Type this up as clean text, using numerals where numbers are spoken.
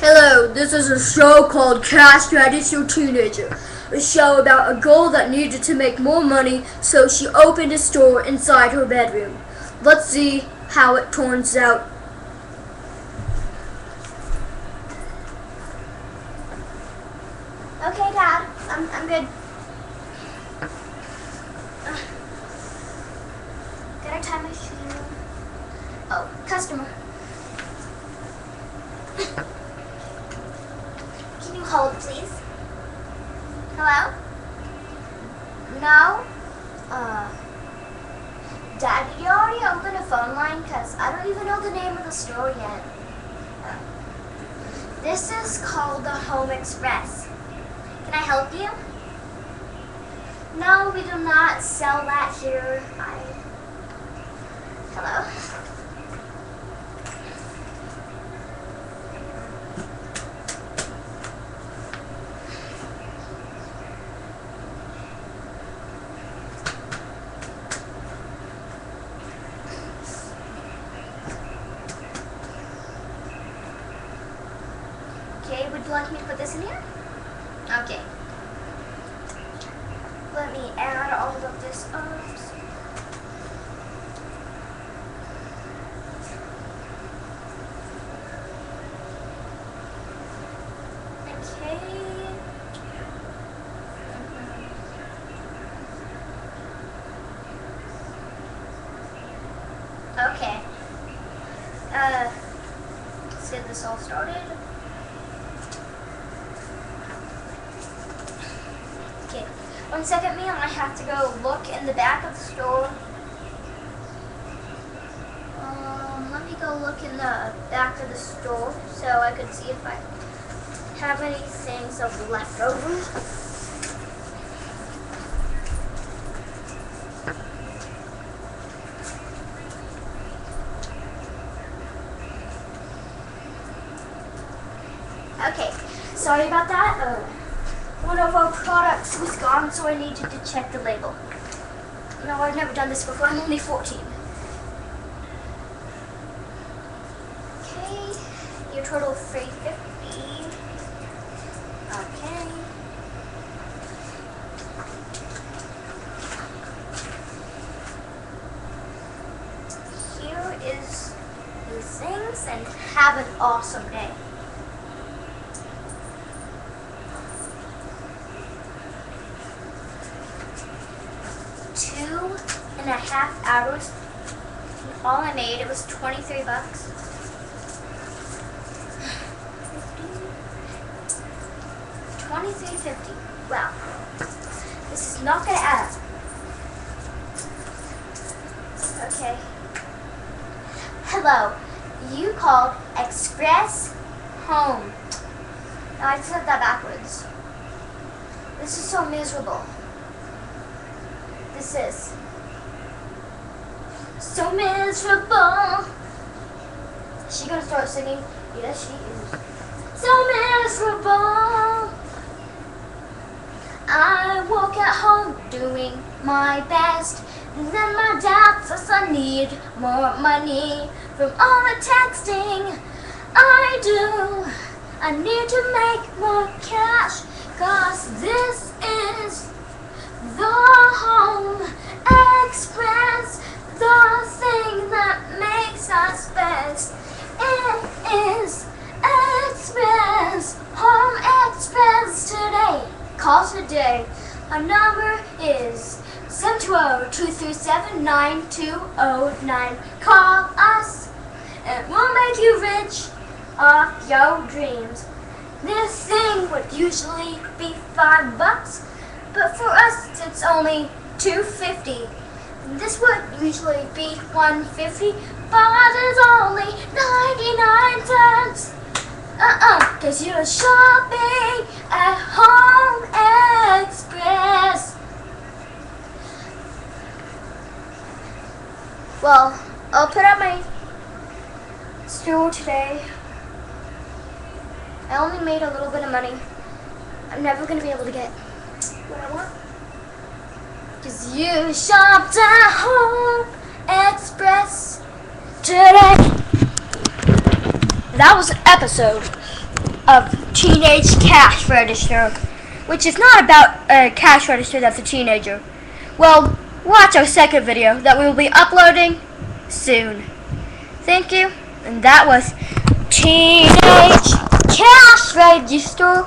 Hello, this is a show called Castrated Your Teenager, a show about a girl that needed to make more money, so she opened a store inside her bedroom. Let's see how it turns out. Okay, Dad, I'm good. Gotta tie my shoe. Oh, customer. Can you hold, please? Hello? No? Dad, did you already open a phone line? Because I don't even know the name of the store yet. This is called the Home Express. Can I help you? No, we do not sell that here. Hello? Okay, would you like me to put this in here? Okay. Let me add all of this up. Okay. Okay. Let's get this all started. Okay. 1 second, ma'am. I have to go look in the back of the store. Let me go look in the back of the store so I could see if I have any things of leftovers. Okay, sorry about that. One of our products was gone, so I needed to check the label. No, I've never done this before. I'm only 14. Okay, your total of $350. Okay. Here is these things, and have an awesome day. 2.5 hours. All I made, it was $23. $23.50. Wow. This is not gonna add up. Okay. Hello. You called Express Home. Now I said that backwards. This is so miserable. This is so miserable. Is she gonna start singing? Yes, she is. So miserable. I work at home doing my best. And then my dad says I need more money from all the texting I do. I need to make more cash, 'cause this is the Home Express, the thing that makes us best. It is Express, Home Express today. Call today. Our number is 720-237-9209. Call us and we'll make you rich off your dreams. This thing would usually be $5, but for us it's only $2.50. This would usually be $1.50, but it's only 99 cents. 'Cause you're shopping at Home Express. Well, I'll put up my store today. I only made a little bit of money. I'm never gonna be able to get what I want. 'Cause you shopped at Home Express today. That was an episode. of Teenage Cash Register, which is not about a cash register that's a teenager. Well, watch our second video that we will be uploading soon. Thank you, and that was Teenage Cash Register.